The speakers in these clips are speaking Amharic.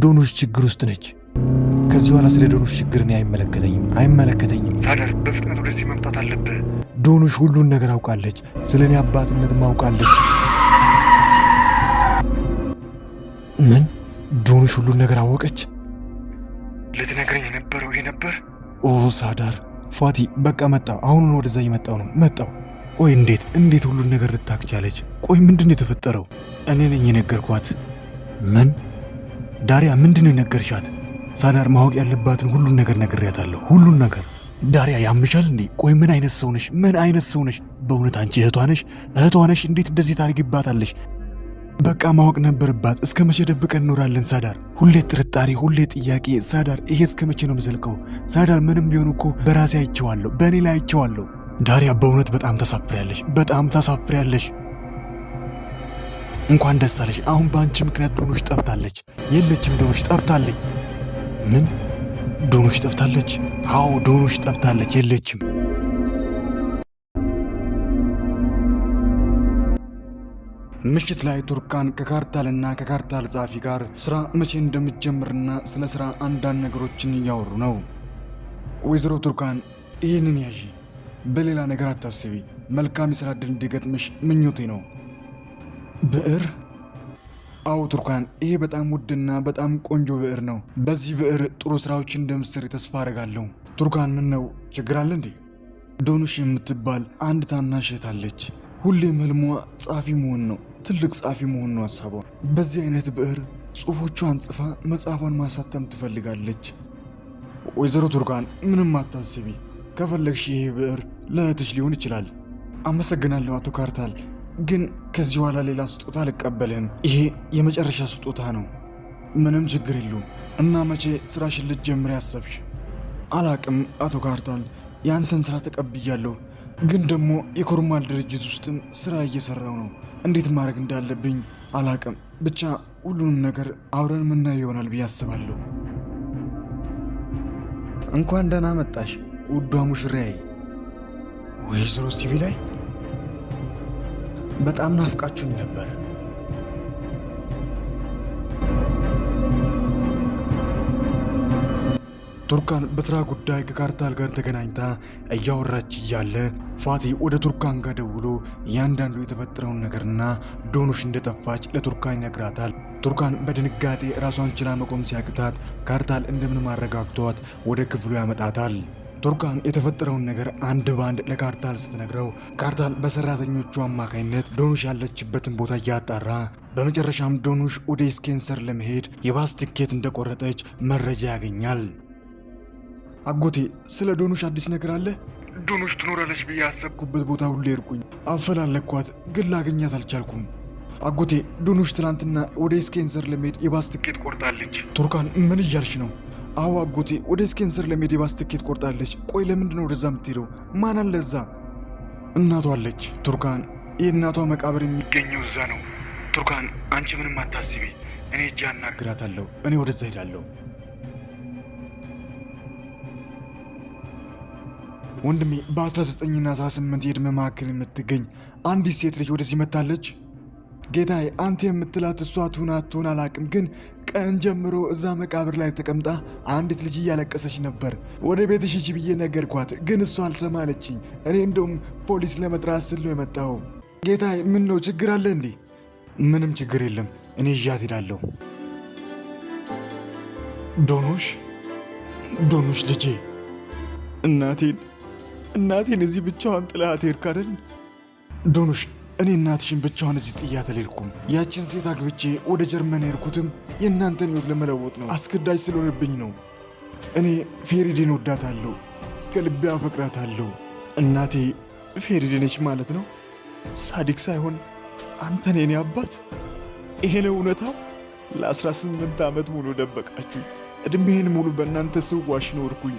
ዶኑሽ ችግር ውስጥ ነች። ከዚህ በኋላ ስለ ዶኑሽ ችግር እኔ አይመለከተኝም። ሳዳር በፍጥነት ወደዚህ መምጣት አለብህ። ዶኑሽ ሁሉን ነገር አውቃለች። ስለ እኔ አባትነት ማውቃለች። ምን? ዶኑሽ ሁሉን ነገር አወቀች? ልትነግረኝ የነበረው ይሄ ነበር? ኦ ሳዳር፣ ፋቲ በቃ መጣው። አሁኑን ወደዛ እየመጣው ነው። መጣው። ቆይ እንዴት ሁሉን ነገር ልታክ ቻለች? ቆይ ምንድነው የተፈጠረው? እኔ ነኝ የነገርኳት። ምን? ዳሪያ ምንድነው የነገርሻት? ሳዳር ማወቅ ያለባትን ሁሉን ነገር ነግሬያታለሁ። ሁሉን ነገር። ዳሪያ ያምሻል እንዴ? ቆይ ምን አይነት ሰው ነሽ? በእውነት አንቺ እህቷ ነሽ? እንዴት እንደዚህ ታርጊባታለሽ? በቃ ማወቅ ነበረባት። እስከ መቼ ደብቀን እንኖራለን? ሳዳር ሁሌ ጥርጣሬ፣ ሁሌ ጥያቄ። ሳዳር ይሄ እስከ መቼ ነው የምዘልቀው? ሳዳር ምንም ቢሆን እኮ በራሴ አይቼዋለሁ፣ በእኔ ላይ አይቼዋለሁ። ዳሪያ በእውነት በጣም ታሳፍሪያለሽ። እንኳን ደስ አለሽ። አሁን በአንቺ ምክንያት ዶኑሽ ጠፍታለች። የለችም፣ ዶኑሽ ጠፍታለች። ምን? ዶኑሽ ጠፍታለች? አዎ ዶኑሽ ጠፍታለች፣ የለችም። ምሽት ላይ ቱርካን ከካርታልና ከካርታል ጸሐፊ ጋር ስራ መቼ እንደምትጀምርና ስለ ስራ አንዳንድ ነገሮችን እያወሩ ነው። ወይዘሮ ቱርካን ይህንን ያዢ፣ በሌላ ነገር አታስቢ። መልካም የሥራ ዕድል እንዲገጥምሽ ምኞቴ ነው። ብዕር? አዎ ቱርካን፣ ይሄ በጣም ውድና በጣም ቆንጆ ብዕር ነው። በዚህ ብዕር ጥሩ ስራዎች እንደምትሰሪ ተስፋ አደርጋለሁ። ቱርካን፣ ምን ነው ችግር አለ እንዴ? ዶኑሽ የምትባል አንድ ታናሽ እህት አለች። ሁሌም ህልሟ ጸሐፊ መሆን ነው፣ ትልቅ ጸሐፊ መሆን ነው ሀሳቧ። በዚህ አይነት ብዕር ጽሑፎቿን ጽፋ መጽሐፏን ማሳተም ትፈልጋለች። ወይዘሮ ቱርካን፣ ምንም አታስቢ። ከፈለግሽ ይሄ ብዕር ለእህትሽ ሊሆን ይችላል። አመሰግናለሁ አቶ ካርታል፣ ግን ከዚህ በኋላ ሌላ ስጦታ አልቀበልህም። ይሄ የመጨረሻ ስጦታ ነው። ምንም ችግር የለውም። እና መቼ ስራሽን ልትጀምሪ ያሰብሽ? አላቅም አቶ ካርታል፣ ያንተን ስራ ተቀብያለሁ፣ ግን ደግሞ የኮርማል ድርጅት ውስጥም ስራ እየሰራው ነው። እንዴት ማድረግ እንዳለብኝ አላቅም። ብቻ ሁሉንም ነገር አብረን ምናየው ይሆናል ብዬ አስባለሁ። እንኳን ደህና መጣሽ ውዷ ሙሽራዬ። ወይዘሮ ሲቪላይ፣ በጣም ናፍቃችሁኝ ነበር። ቱርካን በስራ ጉዳይ ከካርታል ጋር ተገናኝታ እያወራች እያለ ፋቲ ወደ ቱርካን ጋር ደውሎ እያንዳንዱ የተፈጠረውን ነገርና ዶኑሽ እንደጠፋች ለቱርካን ይነግራታል። ቱርካን በድንጋጤ ራሷን ችላ መቆም ሲያቅታት ካርታል እንደምንም አረጋግቷት ወደ ክፍሉ ያመጣታል። ቱርካን የተፈጠረውን ነገር አንድ ባንድ ለካርታል ስትነግረው ካርታል በሰራተኞቹ አማካኝነት ዶኑሽ ያለችበትን ቦታ እያጣራ በመጨረሻም ዶኑሽ ወደ ስኬንሰር ለመሄድ የባስ ትኬት እንደቆረጠች መረጃ ያገኛል። አጎቴ፣ ስለ ዶኑሽ አዲስ ነገር አለ? ዶኑሽ ትኖራለች ብዬ ያሰብኩበት ቦታ ሁሉ ሄድኩኝ፣ አፈላለኳት፣ ግን ላገኛት አልቻልኩም። አጎቴ፣ ዶኑሽ ትናንትና ወደ ስኬንሰር ለመሄድ የባስ ትኬት ቆርጣለች። ቱርካን፣ ምን እያልሽ ነው? አዎ አጎቴ፣ ወደ ስኬንሰር ለመሄድ የባስ ትኬት ቆርጣለች። ቆይ ለምንድን ነው ወደዛ የምትሄደው? ማን አለ እዛ? እናቷ አለች። ቱርካን፣ የእናቷ መቃብር የሚገኘው እዛ ነው። ቱርካን፣ አንቺ ምንም አታስቢ፣ እኔ እጅ አናግራታለሁ። እኔ ወደዛ ሄዳለሁ። ወንድሜ፣ በ19ና 18 የዕድሜ መካከል የምትገኝ አንዲት ሴት ልጅ ወደዚህ መታለች። ጌታዬ፣ አንተ የምትላት እሷ ትሁን አትሁን አላቅም፣ ግን ቀን ጀምሮ እዛ መቃብር ላይ ተቀምጣ አንዲት ልጅ እያለቀሰች ነበር። ወደ ቤትሽ ሂጂ ብዬ ነገርኳት፣ ግን እሷ አልሰማለችኝ። እኔ እንደውም ፖሊስ ለመጥራት ስል ነው የመጣው። ጌታዬ፣ ምን ነው ችግር አለ እንዴ? ምንም ችግር የለም፣ እኔ ይዣት ሄዳለሁ። ዶኑሽ ልጄ፣ እናቴን እዚህ ብቻዋን ጥላት ሄድክ አይደል? ዶኑሽ፣ እኔ እናትሽን ብቻዋን እዚህ ጥያት አልሄድኩም። ያችን ሴት አግብቼ ወደ ጀርመን ሄድኩትም የእናንተን ሕይወት ለመለወጥ ነው። አስገዳጅ ስለሆነብኝ ነው። እኔ ፌሪዴን ወዳታለሁ፣ ከልቤ አፈቅራታለሁ። እናቴ ፌሪዴ ነች ማለት ነው? ሳዲቅ ሳይሆን አንተ ነህ የኔ አባት። ይሄ ነው እውነታው? ለ18 ዓመት ሙሉ ደበቃችሁኝ። ዕድሜን ሙሉ በእናንተ ስዋሽ ኖርኩኝ።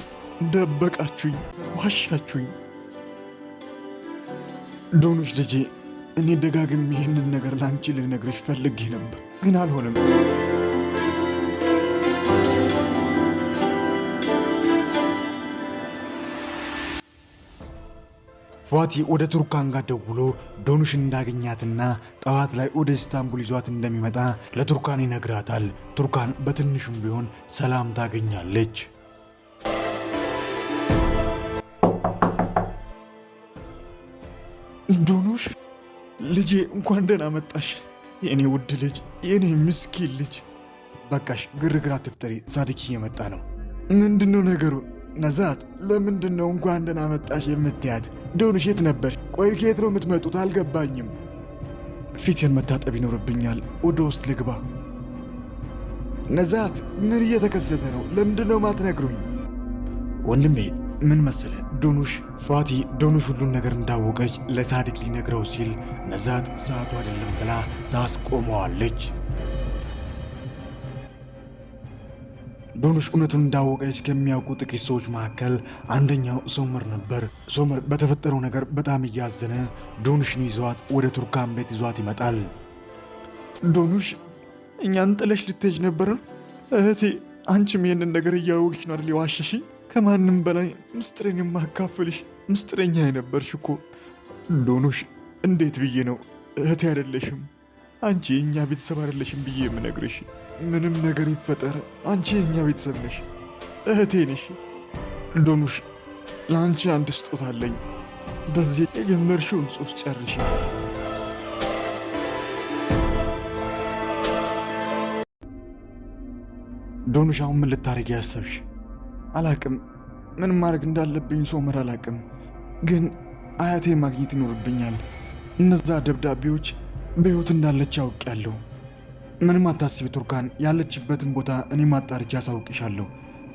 ደበቃችሁኝ፣ ዋሻችሁኝ። ዶኑሽ ልጄ፣ እኔ ደጋግሜ ይህንን ነገር ለአንቺ ልነግርሽ ፈልጌ ነበር፣ ግን አልሆነም። ፏቲ ወደ ቱርካን ጋር ደውሎ ዶኑሽ እንዳገኛትና ጠዋት ላይ ወደ ኢስታንቡል ይዟት እንደሚመጣ ለቱርካን ይነግራታል። ቱርካን በትንሹም ቢሆን ሰላም ታገኛለች። ዶኑሽ ልጄ እንኳን ደህና መጣሽ፣ የኔ ውድ ልጅ፣ የኔ ምስኪን ልጅ። በቃሽ፣ ግርግር አትፍጠሪ፣ ሳዲክ እየመጣ ነው። ምንድነው ነገሩ? ነዛት፣ ለምንድነው እንኳን ደህና መጣሽ የምትያት? ዶኑሽ የት ነበር? ቆይ ከየት ነው የምትመጡት? አልገባኝም። ፊቴን መታጠብ ይኖርብኛል፣ ወደ ውስጥ ልግባ። ነዛት፣ ምን እየተከሰተ ነው? ለምንድነው ማትነግሩኝ? ወንድሜ ምን መሰለ፣ ፏቲ ዶኑሽ ሁሉን ነገር እንዳወቀች ለሳዲቅ ሊነግረው ሲል ነዛት ሰዓቱ አይደለም ብላ ታስቆመዋለች። ዶኑሽ እውነቱን እንዳወቀች ከሚያውቁ ጥቂት ሰዎች መካከል አንደኛው ሶመር ነበር። ሶመር በተፈጠረው ነገር በጣም እያዘነ ዶኑሽን ይዟት ወደ ቱርካን ቤት ይዟት ይመጣል። ዶኑሽ እኛን ጥለሽ ልትሄጅ ነበር? እህቴ፣ አንቺም ይህንን ነገር እያወቅሽ ነው አይደል የዋሸሽ? ከማንም በላይ ምስጢሬን የማካፍልሽ ምስጢረኛ የነበርሽ እኮ። ዶኑሽ፣ እንዴት ብዬ ነው እህቴ አይደለሽም፣ አንቺ የእኛ ቤተሰብ አይደለሽም ብዬ የምነግርሽ? ምንም ነገር ይፈጠር አንቺ የእኛ ቤተሰብ ነሽ፣ እህቴ ነሽ። ዶኑሽ፣ ለአንቺ አንድ ስጦታ አለኝ። በዚህ የጀመርሽውን ጽሑፍ ጨርሽ። ዶኑሽ፣ አሁን ምን ልታደርጊ ያሰብሽ? አላቅም፣ ምን ማድረግ እንዳለብኝ ሶመር አላቅም፣ ግን አያቴ ማግኘት ይኖርብኛል። እነዛ ደብዳቤዎች በሕይወት እንዳለች አውቄያለሁ። ምንም አታስቢ ቱርካን፣ ያለችበትን ቦታ እኔ ማጣርቼ አሳውቅሻለሁ።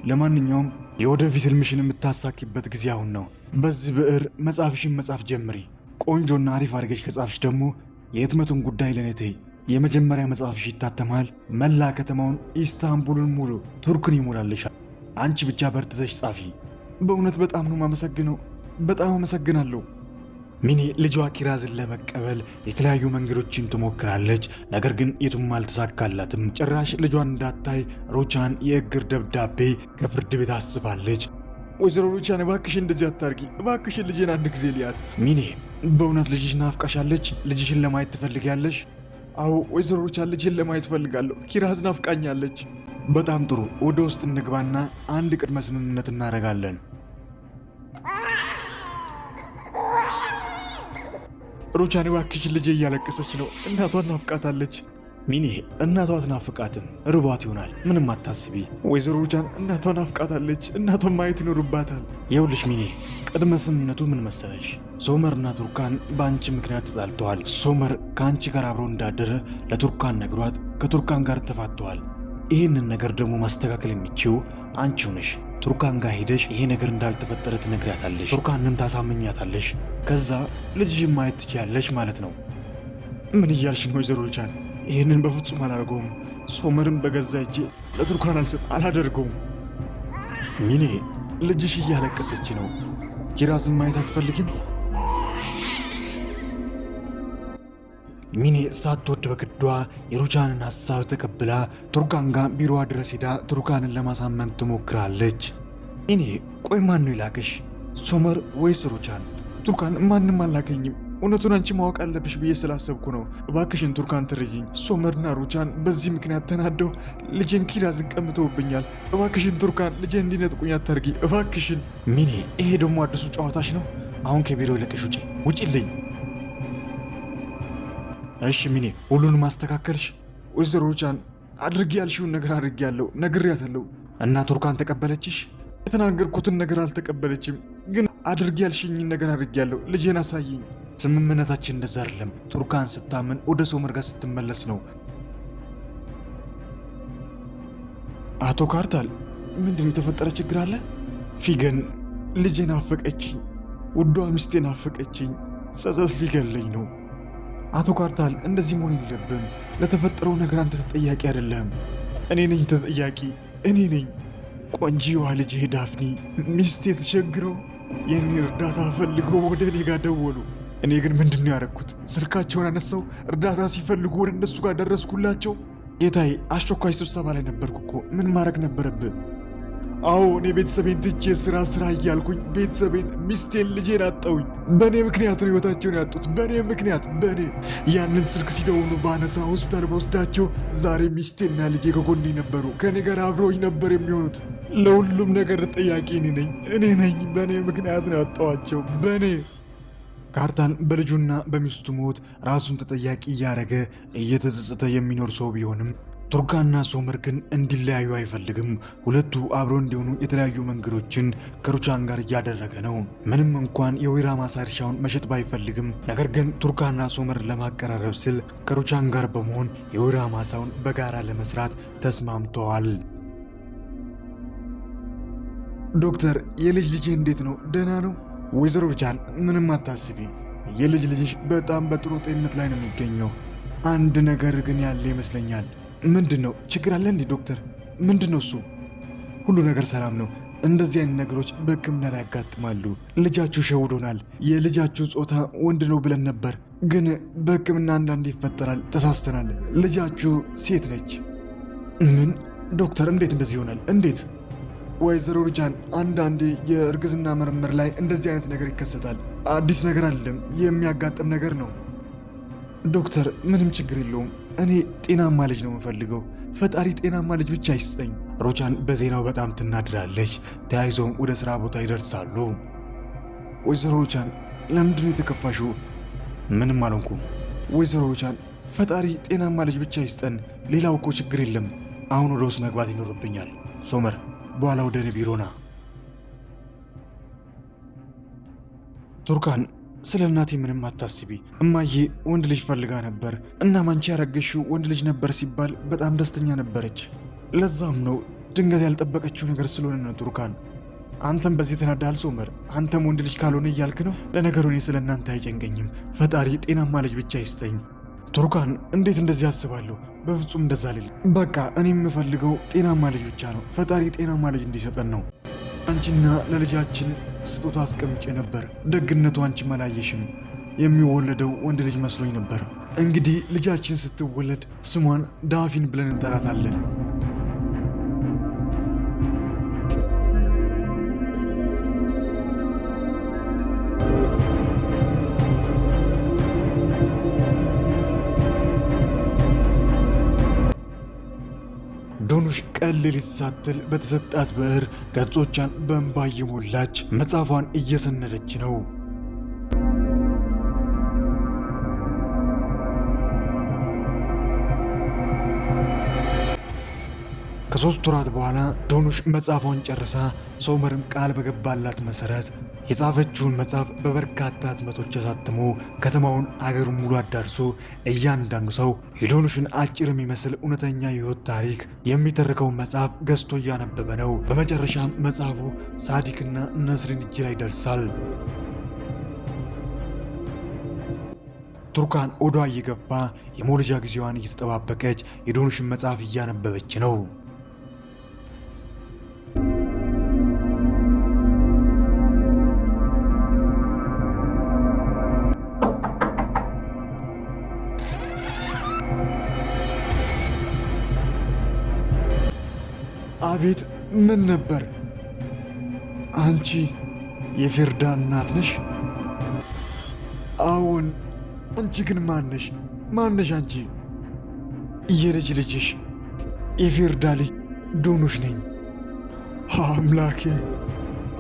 ለማንኛውም የወደፊት ህልምሽን የምታሳኪበት ጊዜ አሁን ነው። በዚህ ብዕር መጽሐፍሽን መጻፍ ጀምሪ። ቆንጆና አሪፍ አድርገሽ ከጻፍሽ ደግሞ የህትመቱን ጉዳይ ለኔ ተይ። የመጀመሪያ መጽሐፍሽ ይታተማል። መላ ከተማውን ኢስታንቡልን ሙሉ ቱርክን ይሞላልሻል። አንቺ ብቻ በርትተሽ ጻፊ። በእውነት በጣም ነው የማመሰግነው። በጣም አመሰግናለሁ። ሚኔ ልጇ ኪራዝን ለመቀበል የተለያዩ መንገዶችን ትሞክራለች። ነገር ግን የቱም አልተሳካላትም። ጭራሽ ልጇን እንዳታይ ሩቻን የእግር ደብዳቤ ከፍርድ ቤት አስጽፋለች። ወይዘሮ ሩቻን እባክሽን እንደዚህ አታርጊ፣ እባክሽን ልጄን አንድ ጊዜ ልያት። ሚኔ በእውነት ልጅሽ ናፍቃሻለች? ልጅሽን ለማየት ትፈልጊያለሽ? አዎ ወይዘሮ ሩቻን ልጅን ለማየት ፈልጋለሁ። ኪራዝ ናፍቃኛለች። በጣም ጥሩ፣ ወደ ውስጥ እንግባና አንድ ቅድመ ስምምነት እናደርጋለን። ሩቻን እባክሽ ልጄ እያለቀሰች ነው፣ እናቷን ናፍቃታለች። ሚኔ እናቷ አትናፍቃትም፣ ርቧት ይሆናል፣ ምንም አታስቢ። ወይዘሮ ሩቻን እናቷን ናፍቃታለች፣ እናቷን ማየት ይኖርባታል። ይኸውልሽ ሚኔ፣ ቅድመ ስምምነቱ ምን መሰለሽ? ሶመርና ቱርካን በአንቺ ምክንያት ተጣልተዋል። ሶመር ከአንቺ ጋር አብሮ እንዳደረ ለቱርካን ነግሯት ከቱርካን ጋር ተፋተዋል። ይህንን ነገር ደግሞ ማስተካከል የሚችው አንቺው ነሽ። ቱርካን ጋር ሄደሽ ይሄ ነገር እንዳልተፈጠረ ትነግሪያታለሽ። ቱርካንን ታሳምኛታለሽ። ከዛ ልጅሽን ማየት ትችያለሽ ማለት ነው። ምን እያልሽ ነው ወይዘሮ ሩቻን? ይህንን በፍጹም አላደርገውም። ሶመርን በገዛ እጄ ለቱርካን አላደርገውም። ሚኔ፣ ልጅሽ እያለቀሰች ነው። ኪራዝን ማየት አትፈልጊም? ሚኔ ሳትወድ በግዷ የሩቻንን ሐሳብ ተቀብላ ቱርካን ጋር ቢሮዋ ድረስ ሄዳ ቱርካንን ለማሳመን ትሞክራለች። ሚኔ፣ ቆይ ማን ነው ይላክሽ? ሶመር ወይስ ሩቻን? ቱርካን ማንም አላገኝም። እውነቱን አንቺ ማወቅ አለብሽ ብዬ ስላሰብኩ ነው። እባክሽን ቱርካን ትረጂኝ። ሶመርና ሩቻን በዚህ ምክንያት ተናደው ልጄን ኪራዝን ቀምተውብኛል። እባክሽን ቱርካን ልጄን እንዲነጥቁኝ አታርጊ እባክሽን። ሚኔ፣ ይሄ ደግሞ አዲሱ ጨዋታሽ ነው። አሁን ከቢሮ ይለቀሽ ውጪ፣ ውጪልኝ። እሺ ሚኔ፣ ሁሉንም ማስተካከልሽ? ወይዘሮ ሩቻን አድርጊ ያልሽውን ነገር አድርጊያለሁ፣ ነግሬያታለሁ። እና ቱርካን ተቀበለችሽ? የተናገርኩትን ነገር አልተቀበለችም፣ ግን አድርጊ ያልሽኝን ነገር አድርጊያለሁ። ልጄን አሳይኝ። ስምምነታችን እንደዛ አይደለም። ቱርካን ስታመን ወደ ሶመር ጋር ስትመለስ ነው። አቶ ካርታል፣ ምንድነው የተፈጠረ ችግር አለ? ፊገን ልጄን አፈቀችኝ፣ ውዷ ሚስቴን አፈቀችኝ። ጸጸት ሊገለኝ ነው። አቶ ካርታል፣ እንደዚህ መሆን የለብም። ለተፈጠረው ነገር አንተ ተጠያቂ አይደለም። እኔ ነኝ ተጠያቂ፣ እኔ ነኝ። ቆንጂዋ ልጄ ዳፍኒ ሚስቴ ተቸግረው የኔ እርዳታ ፈልገው ወደ እኔ ጋር ደወሉ። እኔ ግን ምንድነው ያደረኩት? ስልካቸውን አነሳው፣ እርዳታ ሲፈልጉ ወደ እነሱ ጋር ደረስኩላቸው። ጌታዬ፣ አስቸኳይ ስብሰባ ላይ ነበርኩ እኮ። ምን ማድረግ ነበረብህ? አዎ እኔ ቤተሰቤን ትቼ ስራ እያልኩኝ ቤተሰቤን፣ ሚስቴን፣ ልጄን አጣሁኝ። በእኔ ምክንያት ነው ህይወታቸውን ያጡት። በእኔ ምክንያት በእኔ ያንን ስልክ ሲደውሉ ባነሳ ሆስፒታል በወስዳቸው ዛሬ ሚስቴና ልጄ ከጎኔ ነበሩ። ከእኔ ጋር አብረውኝ ነበር የሚሆኑት። ለሁሉም ነገር ተጠያቂ እኔ ነኝ። በእኔ ምክንያት ነው ያጣኋቸው። በእኔ ካርታል በልጁና በሚስቱ ሞት ራሱን ተጠያቂ እያደረገ እየተጸጸተ የሚኖር ሰው ቢሆንም ቱርካንና ሶመር ግን እንዲለያዩ አይፈልግም። ሁለቱ አብረው እንዲሆኑ የተለያዩ መንገዶችን ከሩቻን ጋር እያደረገ ነው። ምንም እንኳን የወይራ ማሳ እርሻውን መሸጥ ባይፈልግም፣ ነገር ግን ቱርካንና ሶመር ለማቀራረብ ሲል ከሩቻን ጋር በመሆን የወይራ ማሳውን በጋራ ለመስራት ተስማምተዋል። ዶክተር፣ የልጅ ልጄ እንዴት ነው? ደህና ነው? ወይዘሮ ሩቻን ምንም አታስቢ፣ የልጅ ልጅሽ በጣም በጥሩ ጤንነት ላይ ነው የሚገኘው። አንድ ነገር ግን ያለ ይመስለኛል። ምንድን ነው? ችግር አለ እንዴ ዶክተር? ምንድን ነው እሱ? ሁሉ ነገር ሰላም ነው። እንደዚህ አይነት ነገሮች በሕክምና ላይ ያጋጥማሉ። ልጃችሁ ሸውዶናል። የልጃችሁ ጾታ ወንድ ነው ብለን ነበር፣ ግን በሕክምና አንዳንድ ይፈጠራል። ተሳስተናል። ልጃችሁ ሴት ነች። ምን? ዶክተር እንዴት እንደዚህ ይሆናል? እንዴት? ወይዘሮ ሩቻን አንዳንዴ የእርግዝና ምርምር ላይ እንደዚህ አይነት ነገር ይከሰታል። አዲስ ነገር አይደለም፣ የሚያጋጥም ነገር ነው። ዶክተር ምንም ችግር የለውም። እኔ ጤናማ ልጅ ነው የምፈልገው። ፈጣሪ ጤናማ ልጅ ብቻ ይስጠኝ። ሩቻን በዜናው በጣም ትናድራለች። ተያይዘውም ወደ ሥራ ቦታ ይደርሳሉ። ወይዘሮ ሩቻን ለምንድን ነው የተከፋሽው? ምንም አልሆንኩም። ወይዘሮ ሩቻን ፈጣሪ ጤናማ ልጅ ብቻ ይስጠን። ሌላው እኮ ችግር የለም። አሁን ወደ ውስጥ መግባት ይኖርብኛል። ሶመር በኋላ ወደ እኔ ቢሮና። ቱርካን ስለ እናቴ ምንም አታስቢ። እማዬ ወንድ ልጅ ፈልጋ ነበር። እናም አንቺ ያረገሽው ወንድ ልጅ ነበር ሲባል በጣም ደስተኛ ነበረች። ለዛም ነው ድንገት ያልጠበቀችው ነገር ስለሆነ ነው። ቱርካን አንተም በዚህ ተናዳል። ሶመር አንተም ወንድ ልጅ ካልሆነ እያልክ ነው። ለነገሩ እኔ ስለ እናንተ አይጨንቀኝም። ፈጣሪ ጤናማ ልጅ ብቻ ይስጠኝ። ቱርካን እንዴት እንደዚህ አስባለሁ? በፍጹም እንደዛ ልል። በቃ እኔ የምፈልገው ጤናማ ልጅ ብቻ ነው። ፈጣሪ ጤናማ ልጅ እንዲሰጠን ነው። አንቺና ለልጃችን ስጦታ አስቀምጬ ነበር። ደግነቱ አንቺም አላየሽም። የሚወለደው ወንድ ልጅ መስሎኝ ነበር። እንግዲህ ልጃችን ስትወለድ ስሟን ዳፊን ብለን እንጠራታለን። ዶኑሽ ቀን ሌሊት ሳትል በተሰጣት ብዕር ገጾቿን በእንባ እየሞላች መጽሐፏን እየሰነደች ነው። ከ3 ወራት በኋላ ዶኑሽ መጽሐፏን ጨርሳ ሶመርም ቃል በገባላት መሰረት የጻፈችውን መጽሐፍ በበርካታ ህትመቶች አሳትሞ ከተማውን አገሩን ሙሉ አዳርሶ እያንዳንዱ ሰው የዶኑሽን አጭር የሚመስል እውነተኛ የህይወት ታሪክ የሚተርከውን መጽሐፍ ገዝቶ እያነበበ ነው። በመጨረሻም መጽሐፉ ሳዲክና ነስሪን እጅ ላይ ይደርሳል። ቱርካን ሆዷ እየገፋ የመውለጃ ጊዜዋን እየተጠባበቀች የዶኑሽን መጽሐፍ እያነበበች ነው። አቤት! ምን ነበር? አንቺ የፌርዳ እናት ነሽ? አዎን። አንቺ ግን ማነሽ? አንቺ? የልጅ ልጅሽ የፌርዳ ልጅ ዶኑሽ ነኝ።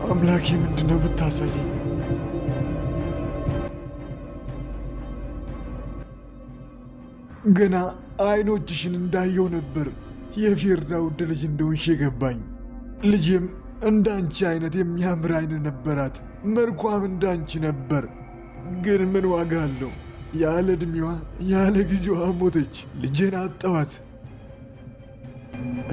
አምላኬ ምንድነው ብታሳየኝ? ገና አይኖችሽን እንዳየው ነበር የፌርዳ ውድ ልጅ እንደሆንሽ የገባኝ። ልጅም እንዳንቺ አይነት የሚያምር አይን ነበራት፣ መልኳም እንዳንቺ ነበር። ግን ምን ዋጋ አለው? ያለ ዕድሜዋ ያለ ጊዜዋ ሞተች። ልጄን አጠዋት።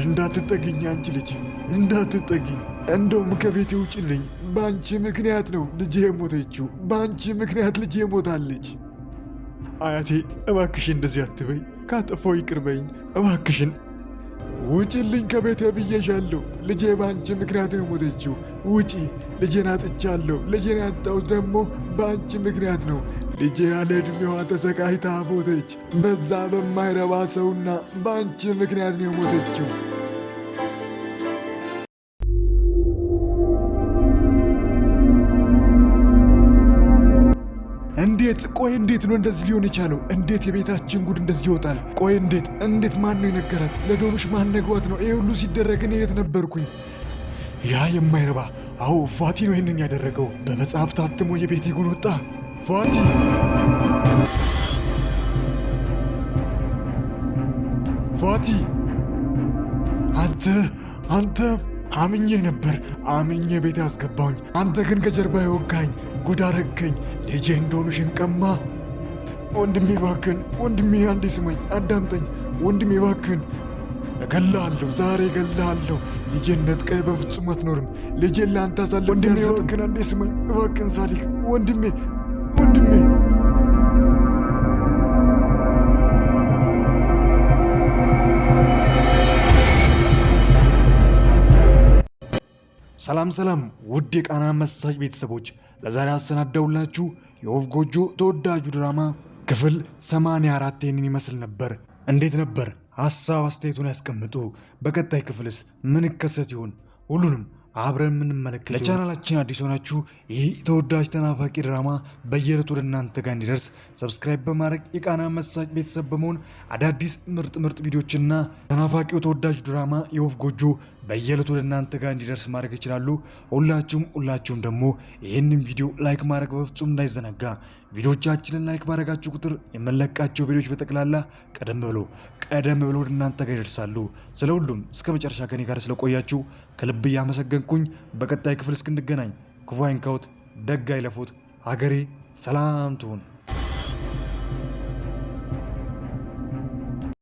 እንዳትጠግኝ፣ አንቺ ልጅ እንዳትጠግኝ። እንደውም ከቤቴ ውጭልኝ። በአንቺ ምክንያት ነው ልጄ የሞተችው። በአንቺ ምክንያት ልጄ ሞታለች። አያቴ እባክሽ እንደዚህ አትበይ። ካጠፋው ይቅር በይኝ እባክሽን። ውጪልኝ ከቤቴ ብዬሻለሁ። ልጄ በአንቺ ምክንያት ነው የሞተችው። ውጪ። ልጄን አጥቻለሁ። ልጄን ያጣሁት ደግሞ በአንቺ ምክንያት ነው። ልጄ ያለ ዕድሜዋ ተሰቃይታ ሞተች። በዛ በማይረባ ሰውና በአንቺ ምክንያት ነው የሞተችው። ቆይ እንዴት ነው እንደዚህ ሊሆን የቻለው? እንዴት የቤታችን ጉድ እንደዚህ ይወጣል? ቆይ እንዴት ማን ነው የነገራት? ለዶኑሽ ማን ነግሯት ነው? ይሄ ሁሉ ሲደረግ እኔ የት ነበርኩኝ? ያ የማይረባ አዎ ፋቲ ነው ይህንን ያደረገው። በመጽሐፍ ታትሞ የቤቴ ጉድ ወጣ። ፋቲ አንተ አምኜ ነበር፣ አምኜ ቤት ያስገባውኝ። አንተ ግን ከጀርባ የወጋኝ ጉድ አረገኝ። ልጄ ዶኑሽን ቀማ። ወንድሜ እባክህን፣ ወንድሜ አንዴ ስማኝ፣ አዳምጠኝ ወንድሜ እባክህን። እገልሃለሁ፣ ዛሬ እገልሃለሁ። ልጄን ነጥቀህ በፍጹም አትኖርም። ልጄን ለአንተ አሳልፌ ወንድሜ እባክህን አንዴ ስማኝ እባክህን። ሳዲቅ ወንድሜ ሰላም ውድ የቃና መሳጭ ቤተሰቦች፣ ለዛሬ አሰናዳውላችሁ የወፍ ጎጆ ተወዳጁ ድራማ ክፍል 84 ይህንን ይመስል ነበር። እንዴት ነበር? ሀሳብ አስተያየቱን ያስቀምጡ። በቀጣይ ክፍልስ ምን ይከሰት ይሆን? ሁሉንም አብረን የምንመለከት። ለቻናላችን አዲስ ሆናችሁ ይህ ተወዳጅ ተናፋቂ ድራማ በየዕለቱ ወደ እናንተ ጋር እንዲደርስ ሰብስክራይብ በማድረግ የቃና መሳጭ ቤተሰብ በመሆን አዳዲስ ምርጥ ቪዲዮችና ተናፋቂው ተወዳጁ ድራማ የወፍ ጎጆ በየዕለቱ ወደ እናንተ ጋር እንዲደርስ ማድረግ ይችላሉ። ሁላችሁም ደግሞ ይህንን ቪዲዮ ላይክ ማድረግ በፍጹም እንዳይዘነጋ። ቪዲዮቻችንን ላይክ ባደረጋችሁ ቁጥር የምንለቃቸው ቪዲዮች በጠቅላላ ቀደም ብሎ ወደ እናንተ ጋር ይደርሳሉ። ስለ ሁሉም እስከ መጨረሻ ከኔ ጋር ስለቆያችሁ ከልብ እያመሰገንኩኝ በቀጣይ ክፍል እስክንገናኝ ክፉ አይንካዎት፣ ደግ አይለፎት፣ ሀገሬ ሰላም ትሁን።